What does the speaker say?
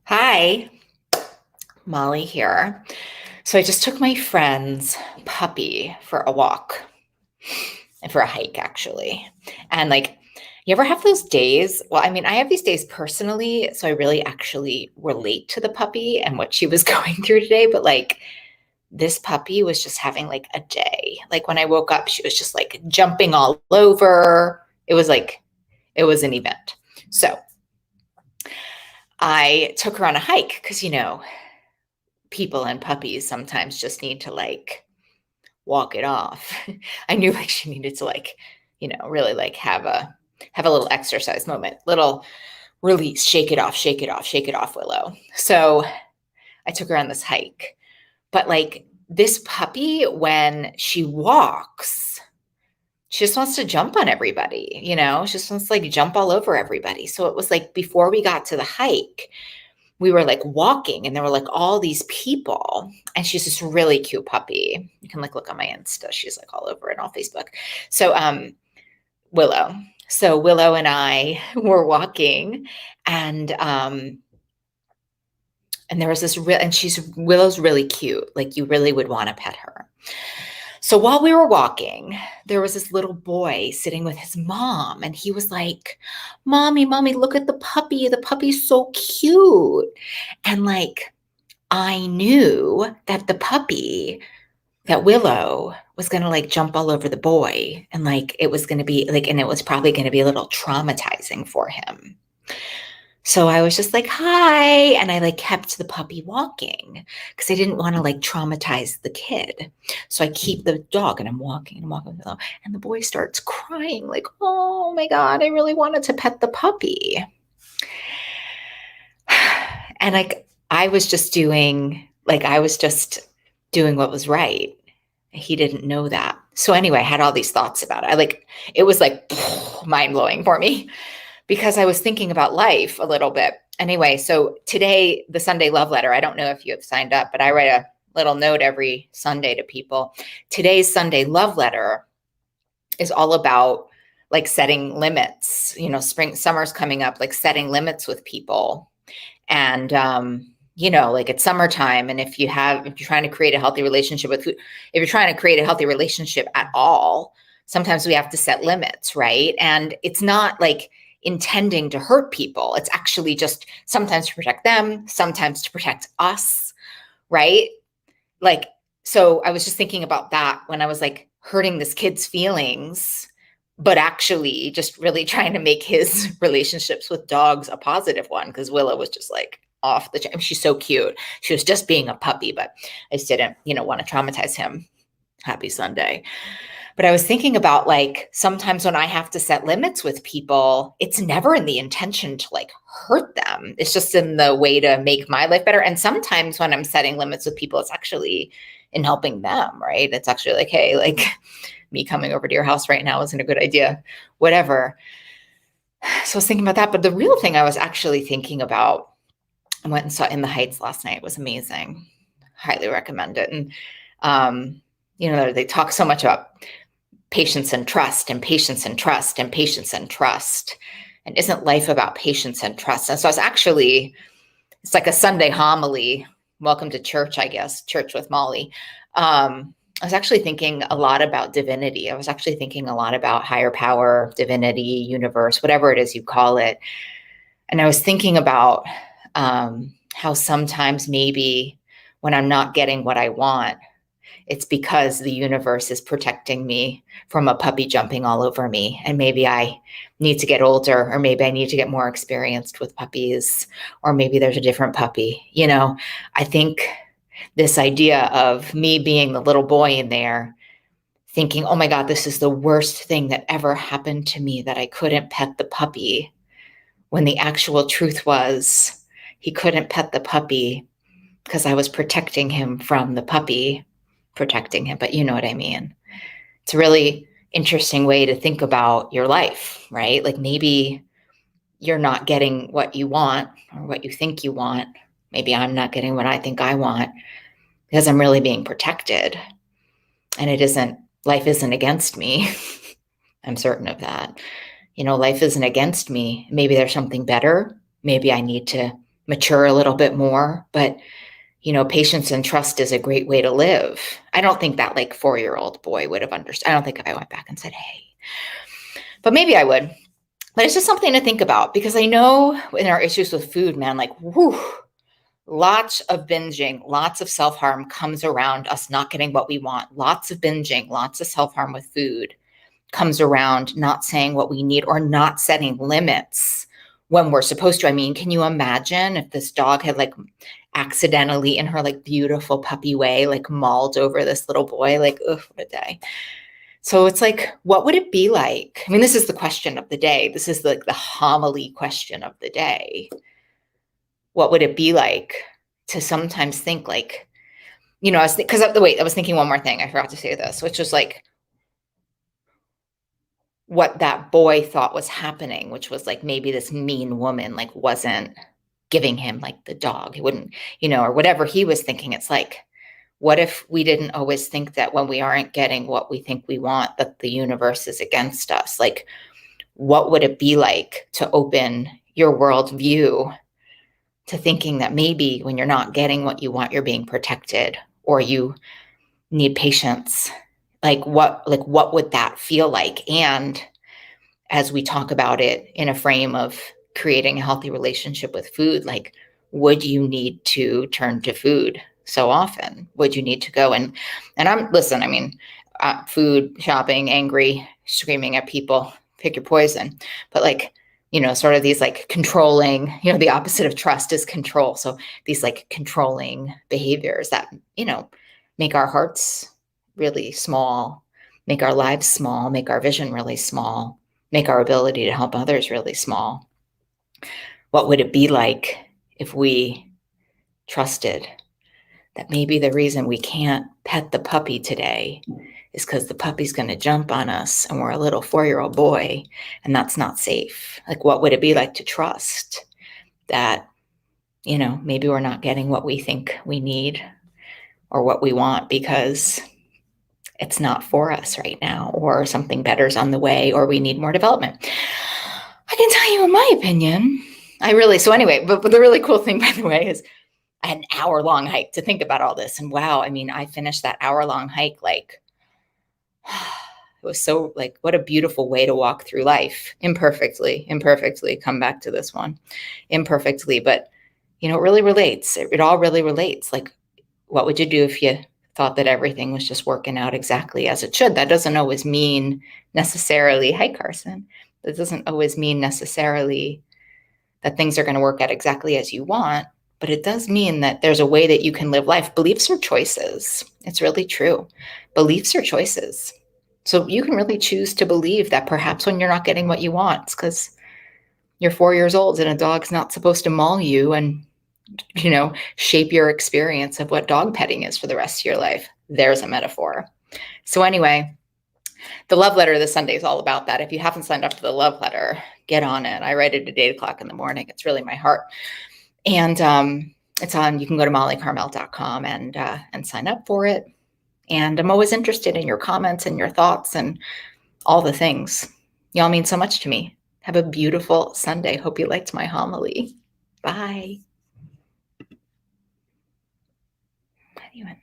Hi, Molly here. So I just took my friend's puppy for a walk and for a hike, actually. And you ever have those days? Well, I mean, I have these days personally, so I really actually relate to the puppy and what she was going through today. But this puppy was just having a day. Like when I woke up, she was just jumping all over. It was an event. So I took her on a hike because, people and puppies sometimes just need to walk it off. I knew she needed to really have a little exercise moment, little release, shake it off, shake it off, shake it off, Willow. So I took her on this hike. But this puppy, when she walks, she just wants to jump on everybody, she just wants to jump all over everybody. So it was before we got to the hike, we were walking and there were all these people, and she's this really cute puppy. You can look on my Insta. She's all over it on Facebook. So Willow. So Willow and I were walking, and there was this real, and Willow's really cute. You really would want to pet her. So while we were walking, there was this little boy sitting with his mom, and he was like, "Mommy, mommy, look at the puppy. The puppy's so cute." And I knew that the puppy, that Willow, was going to jump all over the boy, and it was going to be and it was probably going to be a little traumatizing for him. So I was just hi. And I kept the puppy walking because I didn't want to traumatize the kid. So I keep the dog and I'm walking and walking. And the boy starts crying "Oh my God, I really wanted to pet the puppy." And I was just doing, what was right. He didn't know that. So anyway, I had all these thoughts about it. It was mind blowing for me, because I was thinking about life a little bit. Anyway, so today, the Sunday Love Letter, I don't know if you have signed up, but I write a little note every Sunday to people. Today's Sunday Love Letter is all about setting limits. Summer's coming up, setting limits with people. And it's summertime, and if you're trying to create a healthy relationship with food, if you're trying to create a healthy relationship at all, sometimes we have to set limits, right? And it's not intending to hurt people. It's actually just sometimes to protect them, sometimes to protect us, right? So I was just thinking about that when I was hurting this kid's feelings, but actually just really trying to make his relationships with dogs a positive one, because Willow was just off the chain. She's so cute. She was just being a puppy, but I just didn't, want to traumatize him. Happy Sunday. But I was thinking about sometimes when I have to set limits with people, it's never in the intention to hurt them. It's just in the way to make my life better. And sometimes when I'm setting limits with people, it's actually in helping them, right? It's actually hey, me coming over to your house right now isn't a good idea, whatever. So I was thinking about that. But the real thing I was actually thinking about, I went and saw In the Heights last night. It was amazing. Highly recommend it. And, they talk so much about patience and trust and patience and trust and patience and trust. And isn't life about patience and trust? And so it's like a Sunday homily. Welcome to church, I guess, church with Molly. I was actually thinking a lot about divinity. I was actually thinking a lot about higher power, divinity, universe, whatever it is you call it. And I was thinking about how sometimes maybe when I'm not getting what I want, it's because the universe is protecting me from a puppy jumping all over me. And maybe I need to get older, or maybe I need to get more experienced with puppies, or maybe there's a different puppy. I think this idea of me being the little boy in there thinking, "Oh my God, this is the worst thing that ever happened to me, that I couldn't pet the puppy," when the actual truth was he couldn't pet the puppy because I was protecting him from the puppy protecting him. But you know what I mean? It's a really interesting way to think about your life, right? Maybe you're not getting what you want or what you think you want. Maybe I'm not getting what I think I want because I'm really being protected. And life isn't against me. I'm certain of that. Life isn't against me. Maybe there's something better. Maybe I need to mature a little bit more. But, patience and trust is a great way to live. I don't think that like 4-year-old boy would have understood. I don't think if I went back and said, hey, but maybe I would. But it's just something to think about, because I know in our issues with food, man, like, whew, lots of binging, lots of self-harm comes around us not getting what we want. Lots of binging, lots of self-harm with food comes around not saying what we need or not setting limits when we're supposed to. I mean, can you imagine if this dog had like accidentally, in her like beautiful puppy way, like mauled over this little boy? Like, ugh, what a day. So it's like, what would it be like? I mean, this is the question of the day. This is like the homily question of the day. What would it be like to sometimes think like, I was I was thinking one more thing. I forgot to say this, which was like what that boy thought was happening, which was like maybe this mean woman like wasn't giving him like the dog. He wouldn't, or whatever he was thinking. It's like, what if we didn't always think that when we aren't getting what we think we want, that the universe is against us? Like, what would it be like to open your worldview to thinking that maybe when you're not getting what you want, you're being protected, or you need patience? Like what would that feel like? And as we talk about it in a frame of creating a healthy relationship with food, like, would you need to turn to food so often? Would you need to go and listen, I mean, food, shopping, angry, screaming at people, pick your poison. But like, sort of these like controlling, the opposite of trust is control. So these like controlling behaviors that, make our hearts really small, make our lives small, make our vision really small, make our ability to help others really small. What would it be like if we trusted that maybe the reason we can't pet the puppy today is because the puppy's going to jump on us and we're a little 4-year-old boy, and that's not safe? Like, what would it be like to trust that, maybe we're not getting what we think we need or what we want because it's not for us right now, or something better's on the way, or we need more development? I can tell you in my opinion, so anyway, but the really cool thing, by the way, is I had an hour-long hike to think about all this. And wow, I mean, I finished that hour-long hike like, it was so like, what a beautiful way to walk through life. Imperfectly, come back to this one. Imperfectly, but it really relates. It all really relates. Like, what would you do if you thought that everything was just working out exactly as it should? That doesn't always mean necessarily, hi Carson, that doesn't always mean necessarily that things are going to work out exactly as you want, but it does mean that there's a way that you can live life. Beliefs are choices. It's really true. Beliefs are choices. So you can really choose to believe that perhaps when you're not getting what you want, it's because you're 4 years old and a dog's not supposed to maul you and, shape your experience of what dog petting is for the rest of your life. There's a metaphor. So anyway, the love letter this Sunday is all about that. If you haven't signed up to the love letter, get on it. I write it at 8:00 in the morning. It's really my heart. And it's on, you can go to mollycarmel.com and sign up for it. And I'm always interested in your comments and your thoughts and all the things. Y'all mean so much to me. Have a beautiful Sunday. Hope you liked my homily. Bye. How do you end